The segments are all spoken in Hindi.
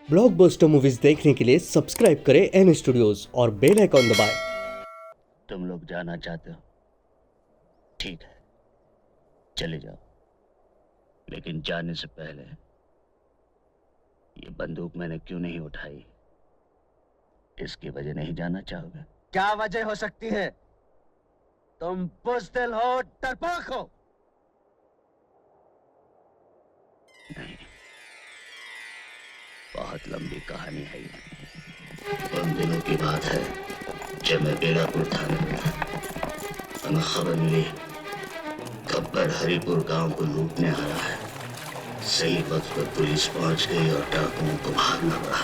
ब्लॉकबस्टर मूवीज देखने के लिए सब्सक्राइब करें एन स्टूडियोज और बेल आइकॉन दबाएं। तुम लोग जाना चाहते हो, ठीक है, चले जाओ, लेकिन जाने से पहले ये बंदूक मैंने क्यों नहीं उठाई, इसकी वजह नहीं जानना चाहोगे? क्या वजह हो सकती है? तुम बुज़दिल हो, डरपोक हो। नहीं, बहुत लंबी कहानी है ये। उन दिनों की बात है जब मैं बेलापुर थाने में था। हमें खबर मिली गब्बर हरिपुर गांव को लूटने आ रहा है। सही वक्त पर पुलिस पहुंच गई और डाकुओं को भागना पड़ा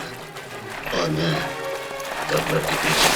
और मैं गब्बर के पीछे।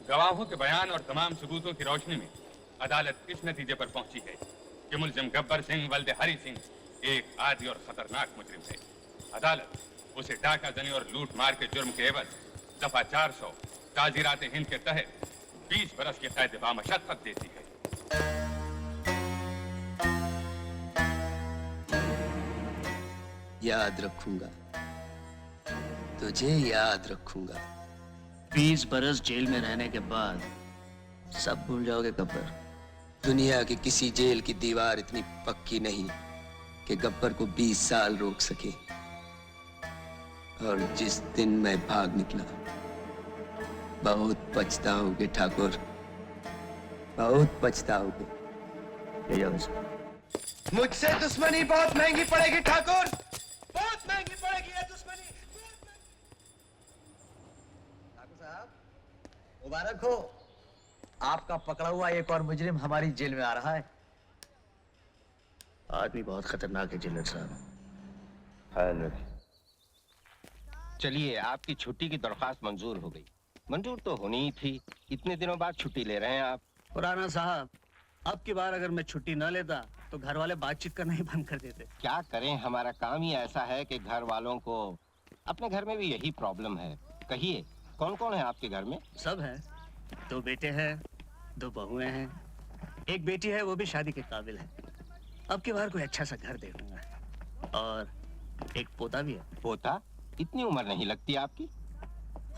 गवाहों के बयान और तमाम सबूतों की रोशनी में अदालत इस नतीजे पर पहुंची है कि मुलजिम गब्बर सिंह वल्द हरी सिंह एक आदी और खतरनाक मुजरिम है। अदालत उसे डाका जनी और लूट मार के जुर्म के एवज दफा 400 ताजीरात हिंद के तहत 20 बरस की कैद बामशक्कत देती है। याद रखूंगा, तुझे याद रखूंगा। 20 बरस जेल में रहने के बाद सब भूल जाओगे गब्बर? दुनिया की किसी जेल की दीवार इतनी पक्की नहीं कि गब्बर को 20 साल रोक सके। और जिस दिन मैं भाग निकला, बहुत पछताओगे ठाकुर, बहुत पछताओगे। ले जाओ इसे। मुझसे दुश्मनी बहुत महंगी पड़ेगी ठाकुर, बहुत महंगी पड़ेगी ये दुश्मनी। ठाकुर साहब, मुबारक हो, आपका पकड़ा हुआ एक और मुजरिम हमारी जेल में आ रहा है। आदमी बहुत खतरनाक है जिल्लत साहब। चलिए, आपकी छुट्टी की दरख्वास्त मंजूर हो गई। मंजूर तो होनी ही थी, इतने दिनों बाद छुट्टी ले रहे हैं आप। खुराना साहब, अब की बार अगर मैं छुट्टी न लेता तो घर वाले बातचीत करना ही बंद कर देते। क्या करें, हमारा काम ही ऐसा है कि घर वालों को, अपने घर में भी यही प्रॉब्लम है। कहिए, कौन कौन है आपके घर में? सब है, 2 बेटे हैं, 2 बहुएं हैं, एक बेटी है, वो भी शादी के काबिल है। अब की बार कोई अच्छा सा घर देखूंगा और एक पोता भी है। पोता? इतनी उम्र नहीं लगती आपकी।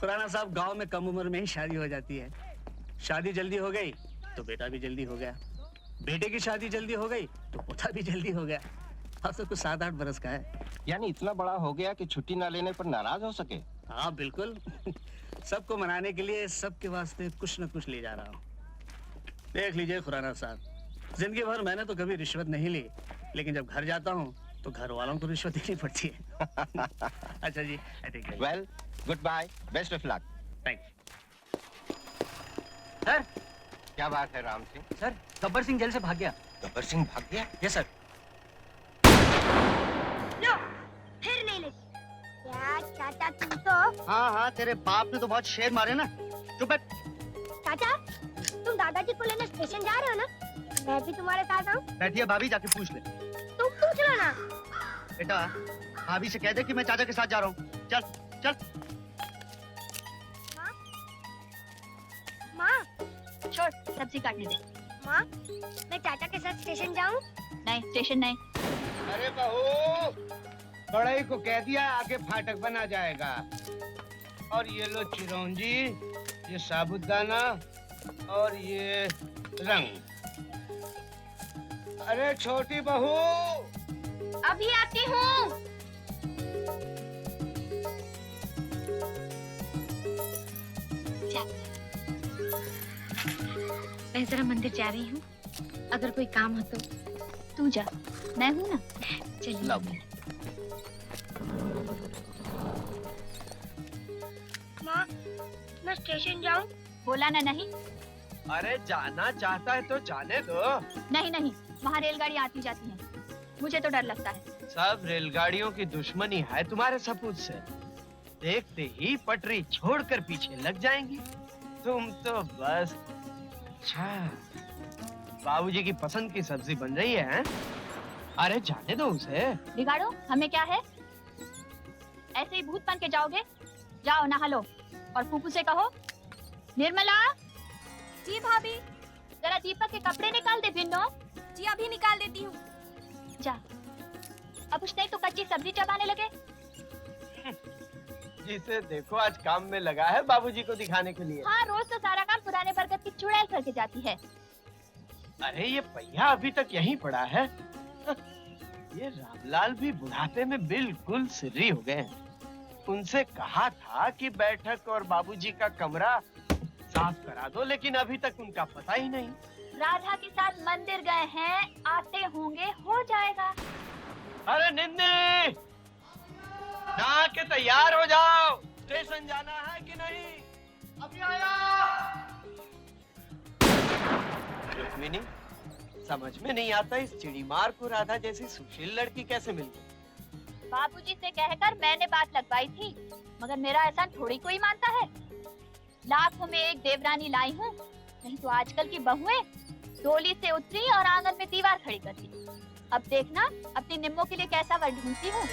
खुराना साहब, गांव में कम उम्र में ही शादी हो जाती है। शादी जल्दी हो गई तो बेटा भी जल्दी हो गया, बेटे की शादी जल्दी हो गई तो पोता भी जल्दी हो गया। अब तो कुछ 7-8 बरस का है। यानी इतना बड़ा हो गया कि छुट्टी ना लेने पर नाराज हो सके? हाँ बिल्कुल। सबको मनाने के लिए सबके वास्ते कुछ न कुछ ले जा रहा हूँ। देख लीजिए खुराना साहब, जिंदगी भर मैंने तो कभी रिश्वत नहीं ली, लेकिन जब घर जाता हूँ तो घर वालों को रिश्वत देनी पड़ती है। अच्छा जी, I think well, good bye, best of luck. Thank sir क्या बात है राम सिंह? सर गब्बर सिंह जेल से भाग गया। गब्बर सिंह भाग गया? Yes sir. लो, फिर नहीं ले। क्या चाचा तुम तो? हाँ हाँ, तेरे बाप ने तो बहुत शेर मारे ना। चुप बैठ। चाचा, तुम दादाजी को लेने स्टेशन जा रहे हो ना? मैं भी तुम्हारे साथ आऊँ? बैठिए भाभी, जाके पूछ ले। तुम पूछ लो ना। बेटा, भाभी से कह दे कि मैं चाचा के साथ जा रहा हूँ। चल चल। माँ, छोड़, सब्जी काटने दे। माँ, मैं चाचा के साथ स्टेशन जाऊँ? नहीं, स्टेशन नहीं। अरे बहू, बड़ाई को कह दिया आगे फाटक बना जाएगा। और ये लो चिरौंजी, ये साबुदाना और ये रंग। अरे छोटी बहू, अभी आती हूँ। मैं जरा मंदिर जा रही हूँ, अगर कोई काम हो तो तू जा, मैं हूँ ना। चलिए। माँ, मैं स्टेशन जाऊँ? बोला ना नहीं। अरे जाना चाहता है तो जाने दो। नहीं नहीं, वहाँ रेलगाड़ी आती जाती है, मुझे तो डर लगता है। सब रेलगाड़ियों की दुश्मनी है तुम्हारे सपूत से। देखते ही पटरी छोड़कर पीछे लग जाएंगी। तुम तो बस। अच्छा, बाबूजी की पसंद की सब्जी बन रही है, हैं? अरे जाने दो उसे। बिगाड़ो, हमें क्या है? ऐसे ही भूत बन के जाओगे? जाओ नहा लो और फूफू से कहो, निर्मला। जी भाभी। जरा दीपक के कपड़े निकाल दे भिन्नो। जी अभी निकाल देती हूँ। जा, अब कुछ नहीं तो कच्ची सब्जी चबाने लगे। जिसे देखो आज काम में लगा है बाबूजी को दिखाने के लिए। हाँ, रोज तो सारा काम पुराने बरगद की चुड़ैल करके जाती है। अरे ये पहिया अभी तक यहीं पड़ा है। ये रामलाल भी बुढ़ापे में बिल्कुल सिर्री हो गए हैं। उनसे कहा था कि बैठक और बाबूजी का कमरा साफ करा दो, लेकिन अभी तक उनका पता ही नहीं। राधा के साथ मंदिर गए हैं, आते होंगे, हो जाएगा। अरे निन्नी, नहा के तैयार हो जाओ, स्टेशन जाना है कि नहीं? अभी आया। रुक्मिनी, समझ में नहीं आता इस चिड़ीमार को राधा जैसी सुशील लड़की कैसे मिल गई। बाबूजी से कहकर मैंने बात लगवाई थी, मगर मेरा एहसान थोड़ी कोई मानता है। लाखों में एक देवरानी लाई हूँ, नहीं तो आजकल की बहुएं डोली से उतरी और आंगन में दीवार खड़ी कर दी। अब देखना अपनी निम्मों के लिए कैसा वर ढूंढती हूँ।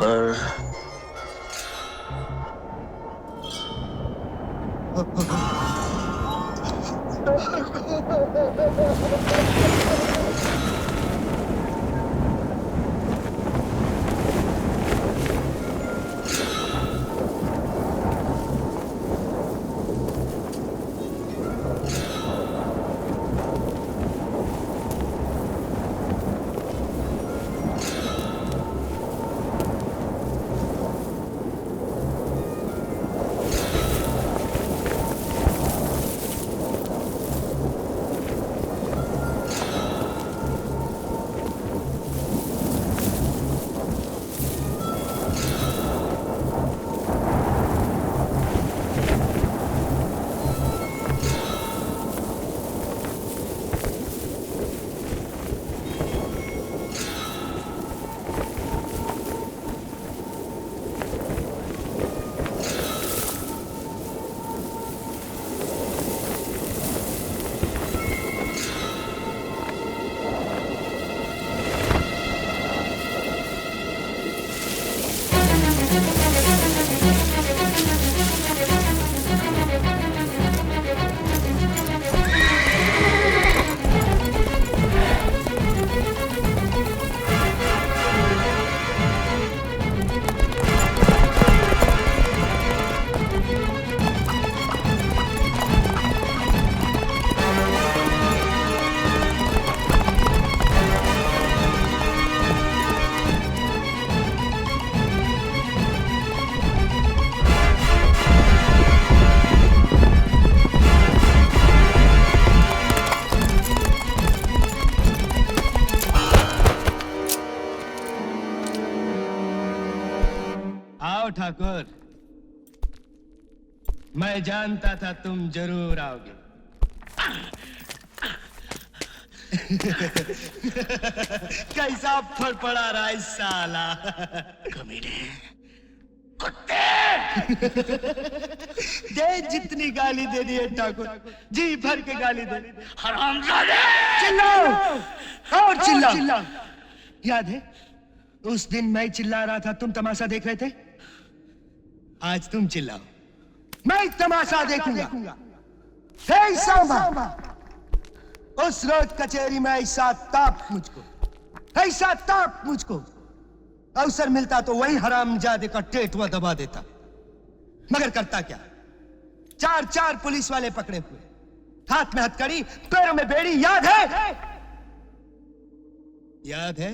पर आओ ठाकुर, मैं जानता था तुम जरूर आओगे। कैसा फड़फड़ा रहा है साला। कमीने, कुत्ते। दे जितनी गाली दे दी है ठाकुर, जी भर के गाली दे। हरामजादे! चिल्लाओ और चिल्लाओ। याद है उस दिन मैं चिल्ला रहा था, तुम तमाशा देख रहे थे। आज तुम चिल्लाओ, मैं तमाशा देखूंगा। हे सांबा, उस रोज कचहरी में ऐसा ताप मुझको अवसर मिलता तो वही हरामजादे का टेटवा दबा देता। मगर करता क्या, चार पुलिस वाले पकड़े हुए, हाथ में हथकड़ी, पैरों में बेड़ी। याद है?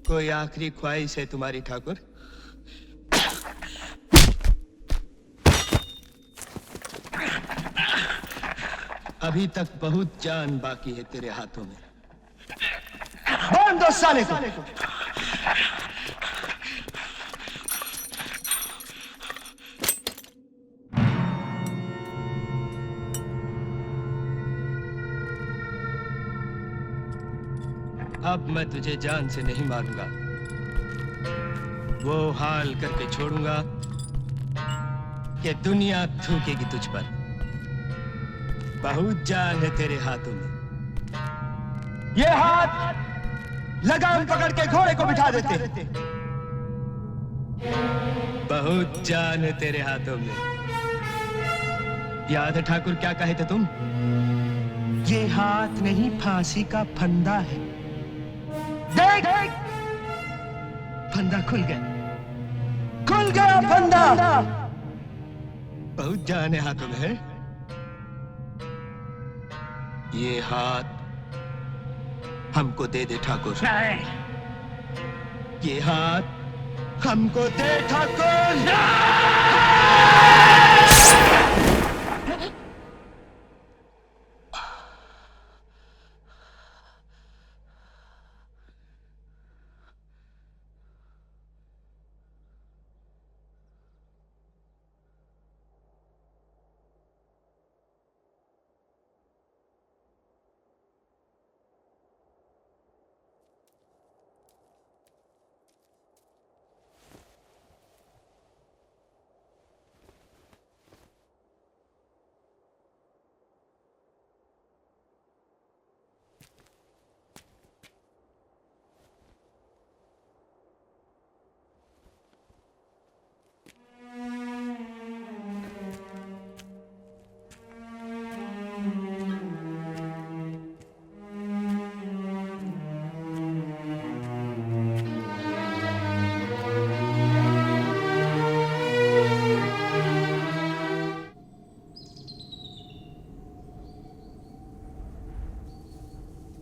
कोई आखिरी ख्वाहिश है तुम्हारी ठाकुर? अभी तक बहुत जान बाकी है तेरे हाथों में। बांध दो साले को। अब मैं तुझे जान से नहीं मारूंगा, वो हाल करके छोड़ूंगा कि दुनिया थूकेगी तुझ पर। बहुत जान है तेरे हाथों में। ये हाथ लगाम पकड़ के घोड़े को बिठा देते। बहुत जान है तेरे हाथों में। याद है ठाकुर क्या कहे थे तुम? ये हाथ नहीं, फांसी का फंदा है। देख, फंदा खुल गया फंदा। बहुत जान है हाथों में है। ये हाथ हमको दे दे ठाकुर। ये हाथ हमको दे ठाकुर।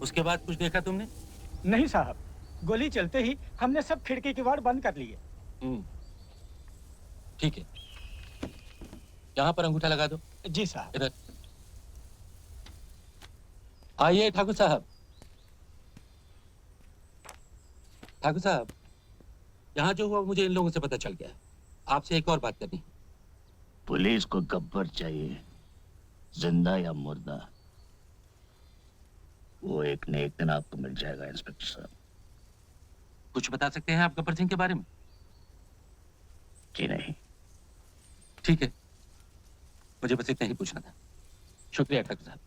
उसके बाद कुछ देखा तुमने? नहीं साहब, गोली चलते ही हमने सब खिड़की किवाड़ बंद कर लिए। ठीक है, यहाँ पर अंगूठा लगा दो। जी साहब। इधर आइए ठाकुर साहब। ठाकुर साहब, यहाँ जो हुआ मुझे इन लोगों से पता चल गया है। आपसे एक और बात करनी है। पुलिस को गब्बर चाहिए, जिंदा या मुर्दा, वो एक न एक दिन आपको मिल जाएगा इंस्पेक्टर साहब। कुछ बता सकते हैं आप गब्बर सिंह के बारे में? जी नहीं। ठीक है, मुझे बस इतना ही पूछना था। शुक्रिया ठाकुर साहब।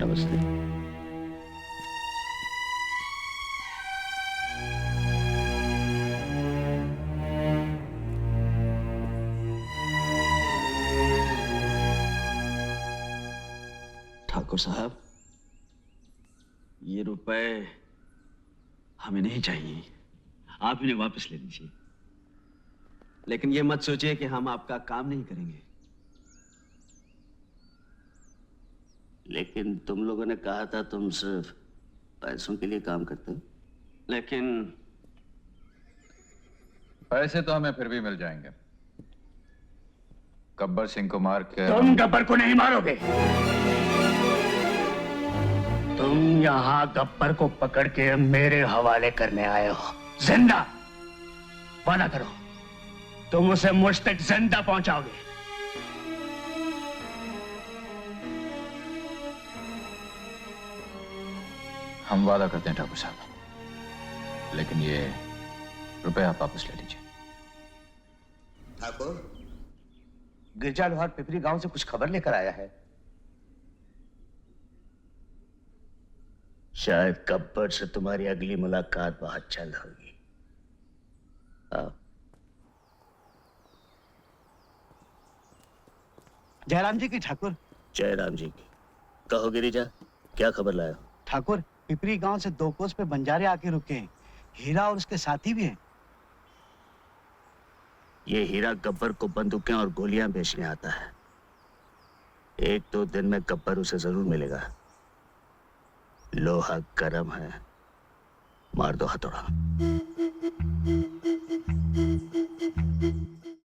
नमस्ते। ठाकुर साहब, ये रुपए हमें नहीं चाहिए, आप इन्हें वापस ले लीजिए। लेकिन ये मत सोचिए कि हम आपका काम नहीं करेंगे। लेकिन तुम लोगों ने कहा था तुम सिर्फ पैसों के लिए काम करते हो। लेकिन पैसे तो हमें फिर भी मिल जाएंगे। गब्बर सिंह को मार के तुम गब्बर को नहीं मारोगे। तुम यहाँ गब्बर को पकड़ के मेरे हवाले करने आए हो, जिंदा। वादा करो, तुम उसे मुझ तक जिंदा पहुंचाओगे। हम वादा करते हैं ठाकुर साहब, लेकिन ये रुपए आप वापस ले लीजिए। ठाकुर, गिरजा लोहार पिपरी गांव से कुछ खबर लेकर आया है। शायद गब्बर से तुम्हारी अगली मुलाकात बहुत जल्द होगी। आओ। जयराम जी की ठाकुर। जयराम जी की। कहो गिरिजा, क्या खबर लाया? ठाकुर, पिपरी गांव से 2 कोस पे बंजारे आके रुके हैं। हीरा और उसके साथी भी हैं। ये हीरा गब्बर को बंदूकें और गोलियां बेचने आता है। 1-2 दिन में गब्बर उसे जरूर मिलेगा। लोहा गरम है, मार दो हथौड़ा।